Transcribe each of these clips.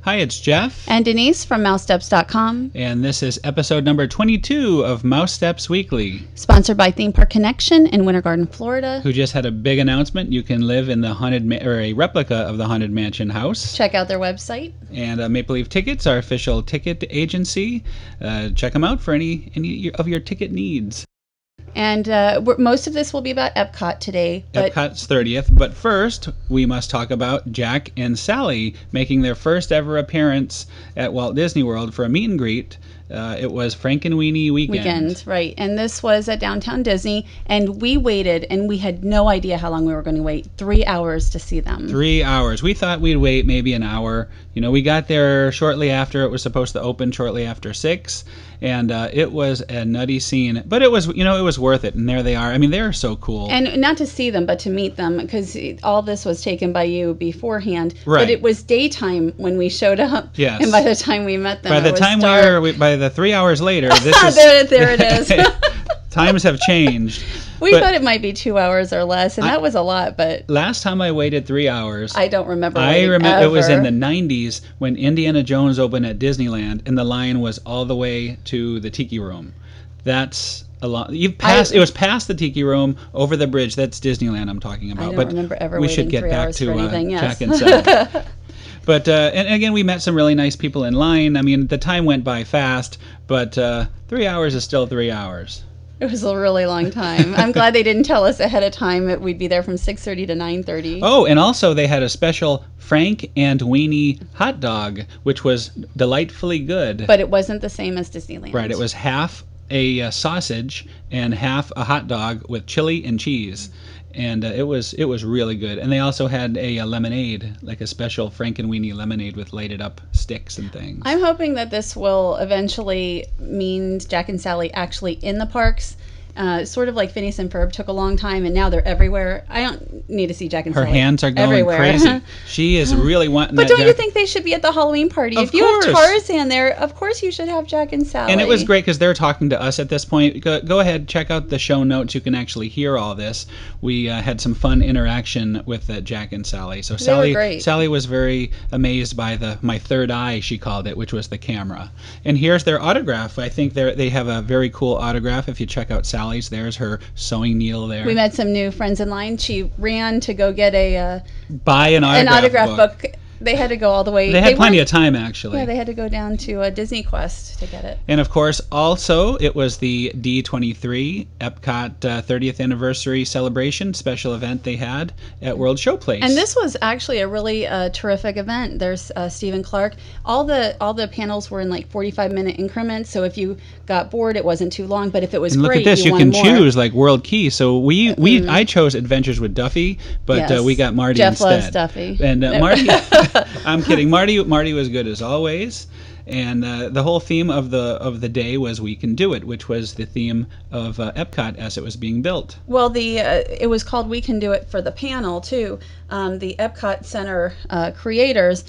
Hi, it's Jeff. And Denise from Mousesteps.com. And this is episode number 22 of Mousesteps Weekly. Sponsored by Theme Park Connection in Winter Garden, Florida. Who just had a big announcement. You can live in the a replica of the Haunted Mansion house. Check out their website. And Maple Leaf Tickets, our official ticket agency. Check them out for any of your ticket needs. And most of this will be about Epcot today. Epcot's 30th. But first, we must talk about Jack and Sally making their first ever appearance at Walt Disney World for a meet and greet. It was Frankenweenie weekend. Right. And this was at Downtown Disney. And we waited, and we had no idea how long we were going to wait. 3 hours to see them. 3 hours. We thought we'd wait maybe an hour. You know, we got there shortly after it was supposed to open, shortly after 6. And it was a nutty scene. But it was, it was worth it. And there they are. I mean, they're so cool. And not to see them, but to meet them, because all this was taken by you beforehand. Right. But it was daytime when we showed up. Yes. And by the time we met them, by the it was time dark. by the 3 hours later, this is... there it is. Times have changed. We thought it might be 2 hours or less, and that was a lot, but... Last time I waited 3 hours... I don't remember I remember ever. It was in the 90s when Indiana Jones opened at Disneyland, and the line was all the way to the Tiki Room. That's a lot. It was past the Tiki Room, over the bridge. That's Disneyland I'm talking about. I don't remember ever we waiting should get 3 back hours to for anything, yes. Jack and Sally. But, and again, we met some really nice people in line. I mean, the time went by fast, but 3 hours is still 3 hours. It was a really long time. I'm glad they didn't tell us ahead of time that we'd be there from 6:30 to 9:30. Oh, and also they had a special Frankenweenie hot dog, which was delightfully good. But it wasn't the same as Disneyland. Right, it was half a sausage and half a hot dog with chili and cheese. And it was really good. And they also had a lemonade, like a special Frankenweenie lemonade with lighted up sticks and things. I'm hoping that this will eventually mean Jack and Sally actually in the parks. Sort of like Phineas and Ferb took a long time, and now they're everywhere. I don't need to see Jack and Sally. Her hands are going everywhere. crazy. She is really wanting But that. don't you think they should be at the Halloween party? Of if you course. have Tarzan there, of course you should have Jack and Sally. And it was great because they're talking to us at this point. Go ahead, check out the show notes. You can actually hear all this. We had some fun interaction with Jack and Sally. So Sally was very amazed by my third eye, she called it, which was the camera. And here's their autograph. I think they have a very cool autograph. If you check out Sally's, there's her sewing needle there. We met some new friends in line. She ran to go get buy an autograph book. They had to go all the way. They had plenty of time, actually. Yeah, they had to go down to Disney Quest to get it. And, of course, also, it was the D23 Epcot 30th Anniversary Celebration special event they had at World Showplace. And this was actually a really terrific event. There's Stephen Clark. All the panels were in like 45-minute increments, so if you got bored, it wasn't too long. But if it was and great, look at this. You can choose, like, World Key. So I chose Adventures with Duffy, but yes. We got Marty Jeff instead. loves Duffy. And Marty... I'm kidding. Marty was good as always, and the whole theme of the day was "We Can Do It," which was the theme of Epcot as it was being built. Well, it was called "We Can Do It" for the panel too. The Epcot Center creators.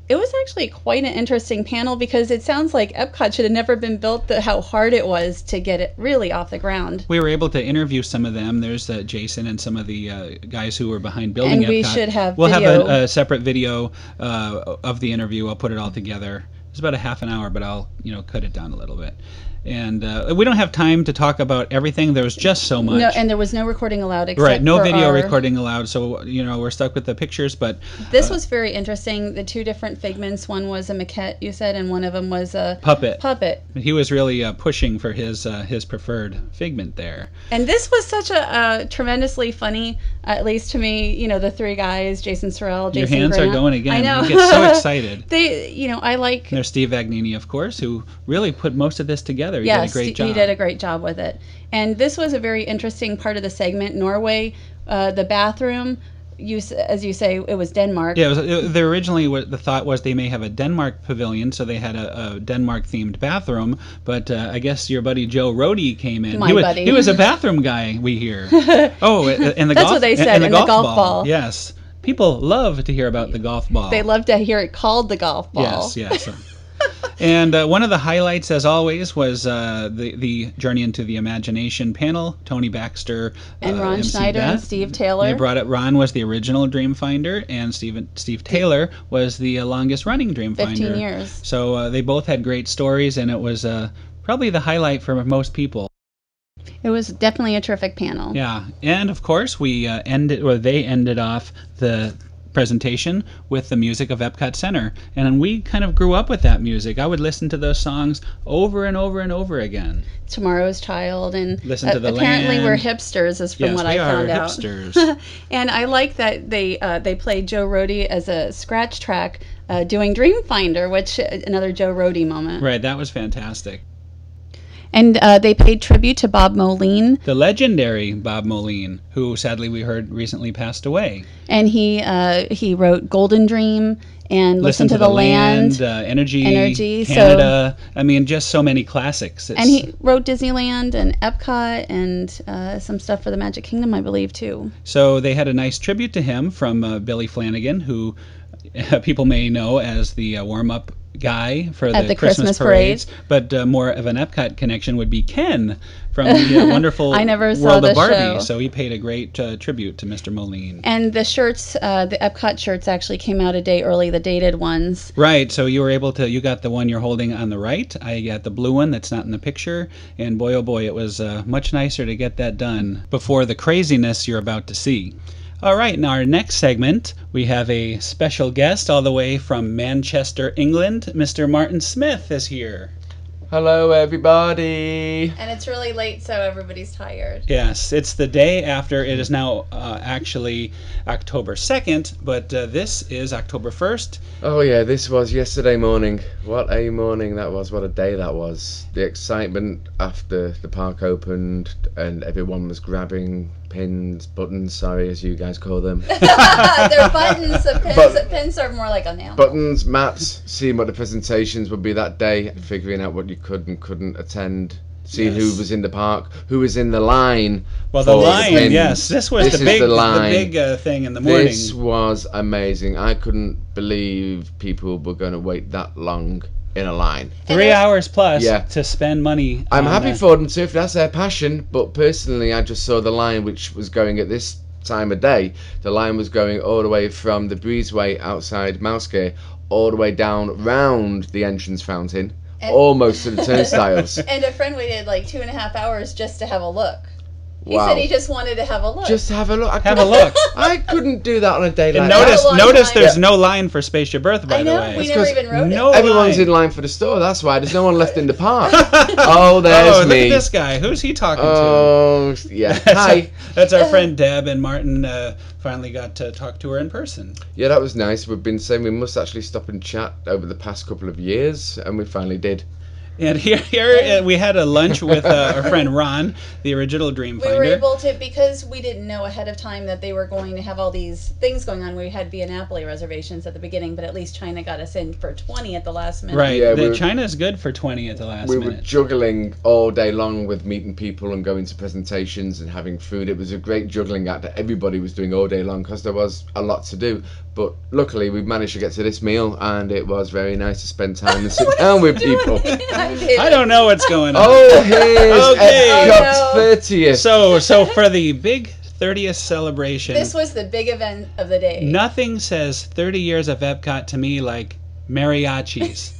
It was actually quite an interesting panel because it sounds like Epcot should have never been built. How hard it was to get it really off the ground. We were able to interview some of them. There's Jason and some of the guys who were behind building Epcot. And we should have We'll video. have a separate video of the interview. I'll put it all together. It's about a half an hour, but I'll cut it down a little bit. And we don't have time to talk about everything. There was just so much. No, and there was no recording allowed. Except right, no for video recording allowed. So we're stuck with the pictures. But this was very interesting. The two different figments. One was a maquette, you said, and one of them was a puppet. He was really pushing for his preferred figment there. And this was such a tremendously funny, at least to me. The three guys, Jason Sorrell, Jason Your hands Grant. are going again. I know. You get so excited. I like. There's Steve Vagnini, of course, who really put most of this together. He did a great job. He did a great job with it. And this was a very interesting part of the segment. Norway, the bathroom, as you say, it was Denmark. Yeah, originally the thought was they may have a Denmark pavilion, so they had a Denmark-themed bathroom. But I guess your buddy Joe Rohde came in. He was a bathroom guy, we hear. Oh, and That's what they said, and the golf ball. Yes. People love to hear about the golf ball. They love to hear it called the golf ball. Yes. And one of the highlights, as always, was the Journey into the Imagination panel. Tony Baxter and Ron Schneider and Steve Taylor. They brought it. Ron was the original Dreamfinder, and Steve Taylor was the longest-running Dreamfinder. 15 years. So they both had great stories, and it was probably the highlight for most people. It was definitely a terrific panel. Yeah, and of course they ended off the presentation with the music of Epcot Center, and we kind of grew up with that music. I would listen to those songs over and over and over again. Tomorrow's Child and Listen to the apparently Land. We're hipsters, is from what I found out. Hipsters. And I like that they played Joe Rohde as a scratch track doing Dreamfinder, which another Joe Rohde moment. Right, that was fantastic. And they paid tribute to Bob Moline. The legendary Bob Moline, who sadly we heard recently passed away. And he wrote Golden Dream and Listen to the Land, Energy, Canada. So, I mean, just so many classics. And he wrote Disneyland and Epcot and some stuff for the Magic Kingdom, I believe, too. So they had a nice tribute to him from Billy Flanagan, who people may know as the warm-up guy for the Christmas parades, but more of an Epcot connection would be Ken from the wonderful I never saw World of the Barbie. show. So he paid a great tribute to Mr. Moline. And the shirts, the Epcot shirts actually came out a day early, the dated ones. Right, so you were able to, you got the one you're holding on the right, I got the blue one that's not in the picture, and boy oh boy, it was much nicer to get that done before the craziness you're about to see. All right, in our next segment, we have a special guest all the way from Manchester, England. Mr. Martin Smith is here. Hello, everybody. And it's really late, so everybody's tired. Yes, it's the day after. It is now actually October 2nd, but this is October 1st. Oh, yeah, this was yesterday morning. What a morning that was. What a day that was. The excitement after the park opened and everyone was grabbing pins, buttons, sorry, as you guys call them. They're buttons. Pins are more like a nail. Buttons, mats, seeing what the presentations would be that day, figuring out what you could and couldn't attend, seeing who was in the park, who was in the line. Well, the line, yes. This was the big thing in the morning. This was amazing. I couldn't believe people were going to wait that long in a line. 3 hours plus to spend money. I'm happy for them too, if that's their passion, but personally I just saw the line which was going at this time of day. The line was going all the way from the breezeway outside Mousesteps all the way down round the entrance fountain, almost to the turnstiles. And a friend waited like 2.5 hours just to have a look. He said he just wanted to have a look. Just have a look. Have a look. I couldn't do that on a day like that. Notice there's no line for Spaceship Earth, by the way. We never even wrote it. Everyone's in line for the store, that's why. There's no one left in the park. Oh, there's me. Look at this guy. Who's he talking to? Oh, yeah. Hi. That's our friend Deb, and Martin finally got to talk to her in person. Yeah, that was nice. We've been saying we must actually stop and chat over the past couple of years, and we finally did. And here we had a lunch with our friend Ron, the original Dreamfinder. We were able to, because we didn't know ahead of time that they were going to have all these things going on. We had Via Napoli reservations at the beginning, but at least China got us in for 20 at the last minute. Right, yeah, China's good for 20 at the last minute. We were juggling all day long with meeting people and going to presentations and having food. It was a great juggling act that everybody was doing all day long because there was a lot to do. But luckily, we managed to get to this meal, and it was very nice to spend time and sit down with people. I don't know what's going on. Oh, here's Epcot 30th. So for the big 30th celebration, this was the big event of the day. Nothing says 30 years of Epcot to me like mariachis.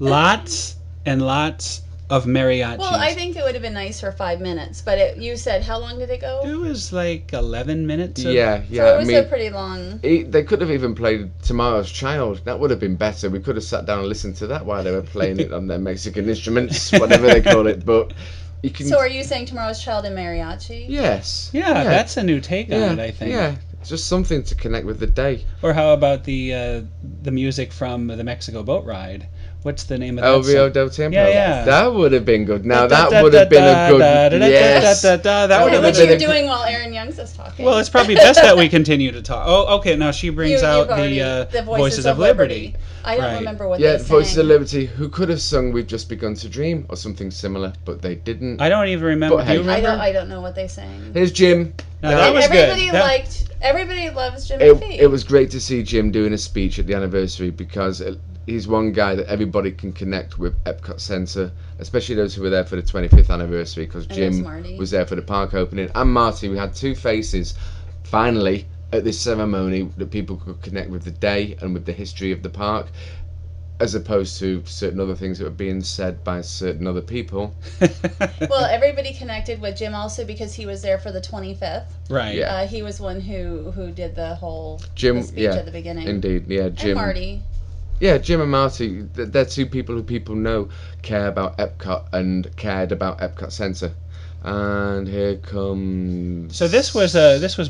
Lots and lots of mariachis. Well, I think it would have been nice for 5 minutes, but you said, how long did it go? It was like 11 minutes. Yeah. So it was a pretty long. They could have even played Tomorrow's Child. That would have been better. We could have sat down and listened to that while they were playing it on their Mexican instruments, whatever they call it. But you can. So are you saying Tomorrow's Child and mariachi? Yes. Yeah, that's a new take on it, I think. Yeah. It's just something to connect with the day. Or how about the music from the Mexico boat ride? What's the name of that El Rio song? del Tiempo. Yeah. That would have been good. Now that would have been a good. Yes. That would have been. What you're doing while Aaron Young's is talking. Well, it's probably best that we continue to talk. Oh, okay. Now she brings out the Voices of Liberty. I don't remember what they sang. Yeah, Voices of Liberty, who could have sung We've Just Begun to Dream or something similar, but they didn't. I don't even remember. But, do you remember? I don't know what they sang. Here's Jim. No, that was everybody good. Everybody loves Jim McPhee. It was great to see Jim doing a speech at the anniversary because he's one guy that everybody can connect with Epcot Centre, especially those who were there for the 25th anniversary, because Jim was there for the park opening, and Marty. We had two faces finally at this ceremony that people could connect with the day and with the history of the park, as opposed to certain other things that were being said by certain other people. Well, everybody connected with Jim also because he was there for the 25th. Right. Yeah. He was one who did the whole Jim, the speech at the beginning. Indeed, yeah, Jim. And Marty. Yeah, Jim and Marty, they're two people who people know care about Epcot and cared about Epcot Centre. And here comes... So this was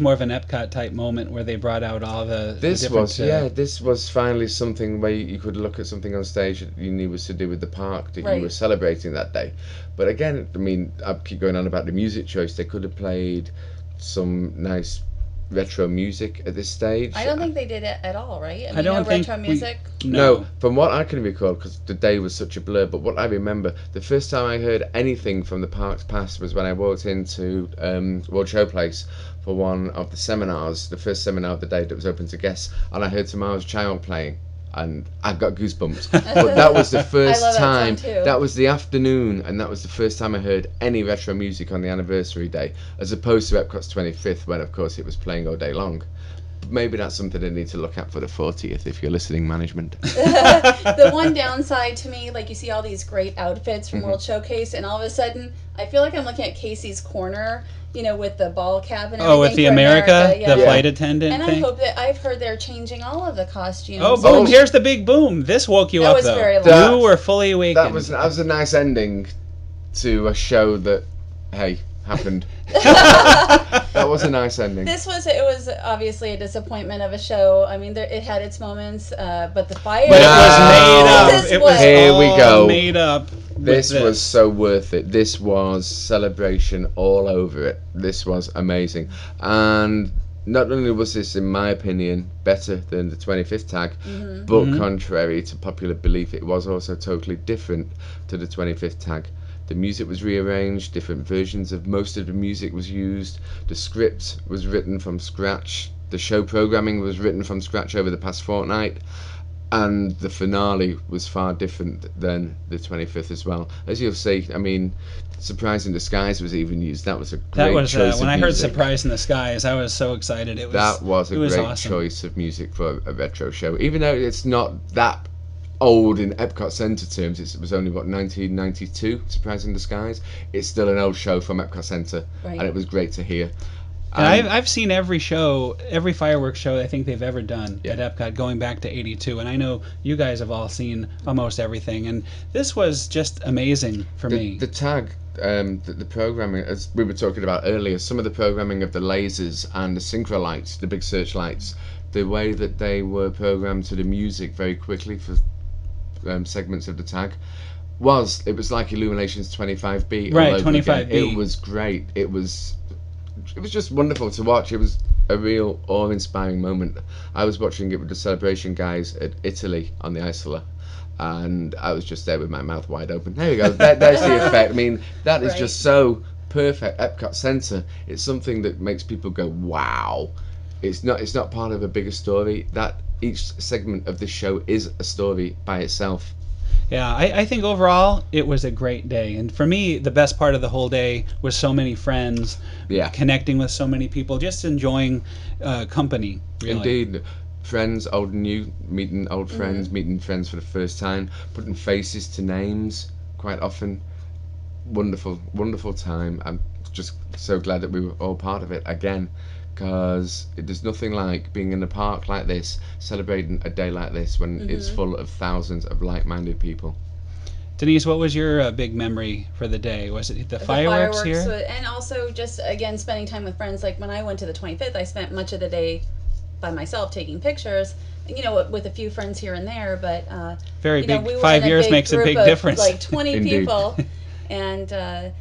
more of an Epcot type moment where they brought out all the This was finally something where you could look at something on stage that you knew was to do with the park that you were celebrating that day. But again, I mean, I keep going on about the music choice. They could have played some nice retro music at this stage. I don't think they did it at all, right? I don't think retro music. No, from what I can recall, because the day was such a blur, but what I remember, the first time I heard anything from the parks past was when I walked into World Showplace for one of the seminars, the first seminar of the day that was open to guests, and I heard Tomorrow's Child playing, and I got goosebumps. But that was the first time. That was the afternoon, and that was the first time I heard any retro music on the anniversary day, as opposed to Epcot's 25th, when of course it was playing all day long. Maybe that's something they need to look at for the 40th if you're listening, management. The one downside to me, like you see all these great outfits from World Showcase, and all of a sudden I feel like I'm looking at Casey's Corner, you know, with the ball cap and everything. Oh, with the America the flight attendant and thing? I hope that I've heard they're changing all of the costumes. Oh, boom, here's the big boom. This woke you up, though. Very long. You were fully awakened. That was a nice ending to a show that, hey, happened. That was a nice ending. It was obviously a disappointment of a show. I mean, it had its moments, but the fire. But it was made up. It was here we go. Made up. This was so worth it. This was celebration all over it. This was amazing. And not only was this, in my opinion, better than the 25th tag, but contrary to popular belief, it was also totally different to the 25th tag. The music was rearranged, different versions of most of the music was used, the script was written from scratch, the show programming was written from scratch over the past fortnight, and the finale was far different than the 25th as well. As you'll see, I mean, Surprise in the Skies was even used. That was a great choice when of I heard music. Surprise in the Skies, I was so excited. That was a great awesome choice of music for a retro show. Even though it's not that old in Epcot Centre terms, it was only, 1992, Surprise in the Skies. It's still an old show from Epcot Centre, and it was great to hear. And I've seen every fireworks show I think they've ever done at Epcot, going back to '82, and I know you guys have all seen almost everything, and this was just amazing for me. The tag, the programming, as we were talking about earlier, some of the programming of the lasers and the synchro lights, the big searchlights, the way that they were programmed to the music very quickly for segments of the tag, it was like Illuminations 25B. Right, 25B. It was great. It was just wonderful to watch. It was a real awe-inspiring moment. I was watching it with the celebration guys at Italy on the Isola, and I was just there with my mouth wide open. There you go. There's the effect. I mean, that is just so perfect. Epcot Centre. It's something that makes people go, wow. It's not part of a bigger story. That each segment of this show is a story by itself. Yeah, I think overall it was a great day, and for me the best part of the whole day was so many friends, connecting with so many people, just enjoying company. Really. Indeed, friends, old and new, meeting old friends, meeting friends for the first time, putting faces to names quite often. Wonderful, wonderful time. I'm just so glad that we were all part of it again, because there's nothing like being in a park like this, celebrating a day like this when it's full of thousands of like-minded people. Denise, what was your big memory for the day? Was it the fireworks here? And also just, again, spending time with friends. Like when I went to the 25th, I spent much of the day by myself taking pictures, you know, with a few friends here and there, but very you know, big. we were 5 years makes a big difference. Like 20 people, and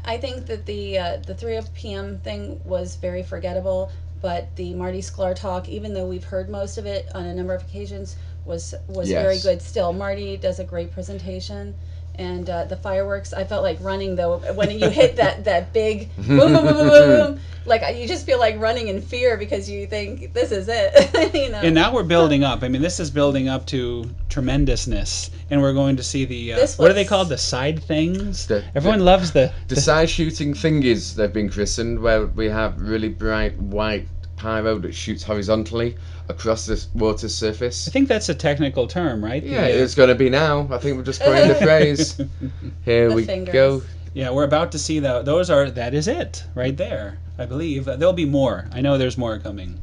I think that the 3 p.m. thing was very forgettable, but the Marty Sklar talk, even though we've heard most of it on a number of occasions, was very good still. Marty does a great presentation, And the fireworks, I felt like running though when you hit that big boom, boom, boom, boom, boom. Like you just feel like running in fear because you think this is it. You know. And now we're building up. I mean, this is building up to tremendousness, and we're going to see the what are they called? The side things. Everyone loves the side shooting thingies. They've been christened, where we have really bright white pyro that shoots horizontally across the water surface. I think that's a technical term, right? Yeah, it's going to be now. I think we're just coined the phrase. Here we go. Yeah, we're about to see that is it right there. I believe there'll be more. I know there's more coming.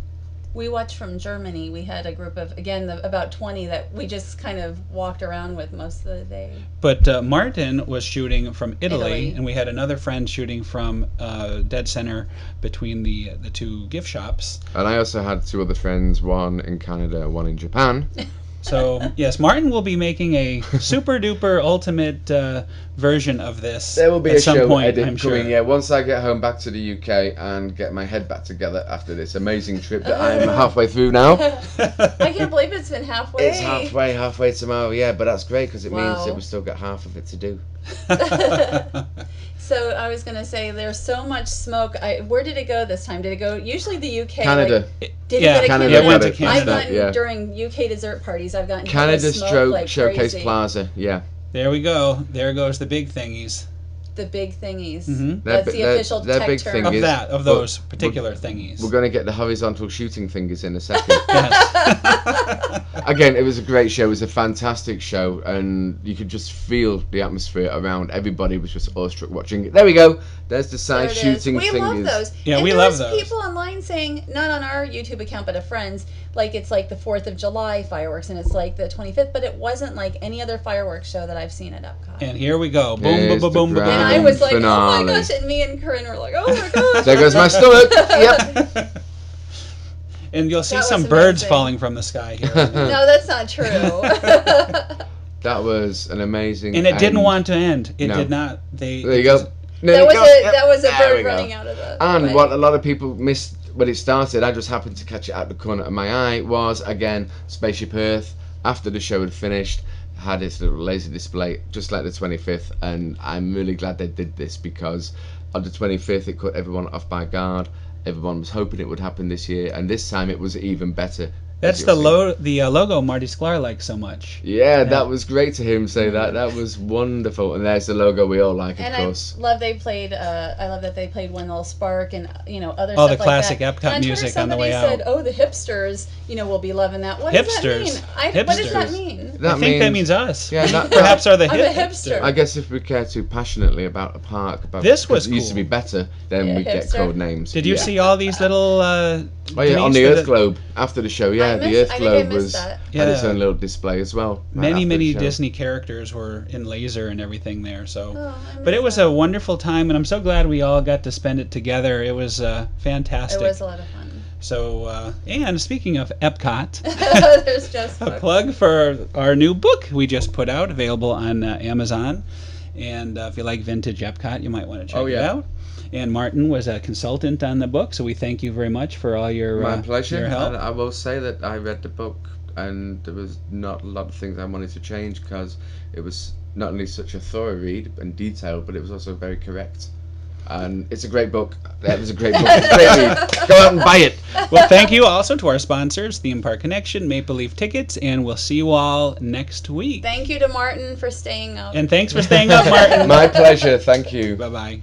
We watched from Germany. We had a group of, again, about 20 that we just kind of walked around with most of the day. But Martin was shooting from Italy, and we had another friend shooting from dead center between the two gift shops. And I also had two other friends, one in Canada, one in Japan. So, yes, Martin will be making a super duper ultimate version of this. There will be at a some show point, edit I'm coming, sure. yeah, once I get home back to the UK and get my head back together after this amazing trip that I'm halfway through now. I can't believe it's been halfway. It's halfway tomorrow, yeah, but that's great because it means that we've still got half of it to do. So I was going to say, there's so much smoke. Where did it go this time? Did it go, usually the UK? Canada. Did it go to Canada? Yeah, it went to Canada. I've gotten, during UK dessert parties, I've gotten Canada smoke like Showcase crazy. Plaza, yeah. There we go. There goes the big thingies. The big thingies. Mm-hmm. That's the official they're tech big term. thingies. Of those particular thingies. We're going to get the horizontal shooting fingers in a second. Yes. Again, it was a great show. It was a fantastic show, and you could just feel the atmosphere around. Everybody was just awestruck watching it. There we go. There's the side shooting We fingers. love those. Yeah, and we love those. People online saying, not on our YouTube account, but a friend's, like it's like the 4th of July fireworks, and it's like the 25th, but it wasn't like any other fireworks show that I've seen at Epcot. And here we go. Boom, boom, boom, boom, boom. And I was like, finale. oh my gosh, and me and Corinne were like, oh my gosh. There goes my stomach. Yep. And you'll see That was some birds amazing. falling from the sky here. No, that's not true. That was an amazing. And it didn't end. want to end. It No. did not. There you go. That was a bird running out of the And way. what a lot of people missed when it started, I just happened to catch it out the corner of my eye, was again Spaceship Earth. After the show had finished, had its little laser display, just like the 25th, and I'm really glad they did this because on the 25th it caught everyone off by guard. Everyone was hoping it would happen this year, and this time it was even better. That's the logo Marty Sklar likes so much. Yeah, that was great to hear him say that. That was wonderful, and there's the logo we all like, of course. I love I love that they played One Little Spark and other all stuff the classic like that. Epcot music on the way out. Somebody said, "Oh, the hipsters, will be loving that." What Hipsters. does that mean? What does that mean? I think that means us. Yeah, perhaps are the I'm a hipster. I guess if we care too passionately about a park, this was it used to be better, then we get code names. Did you see all these little? On the Earth Globe after the show, yeah, the Earth Globe was had its own little display as well. Many Disney characters were in laser and everything there. So, but it was a wonderful time, and I'm so glad we all got to spend it together. It was fantastic. It was a lot of fun. So, and speaking of Epcot, there's just a plug for our new book we just put out, available on Amazon. And if you like vintage Epcot, you might want to check it out. And Martin was a consultant on the book, so we thank you very much for all your my pleasure. Your help. And I will say that I read the book, and there was not a lot of things I wanted to change because it was not only such a thorough read and detailed, but it was also very correct. And it's a great book. That was a great book. It's a great read. Go out and buy it. Well, thank you also to our sponsors, Theme Park Connection, Maple Leaf Tickets, and we'll see you all next week. Thank you to Martin for staying up. And thanks for staying up, Martin. My pleasure. Thank you. Bye-bye.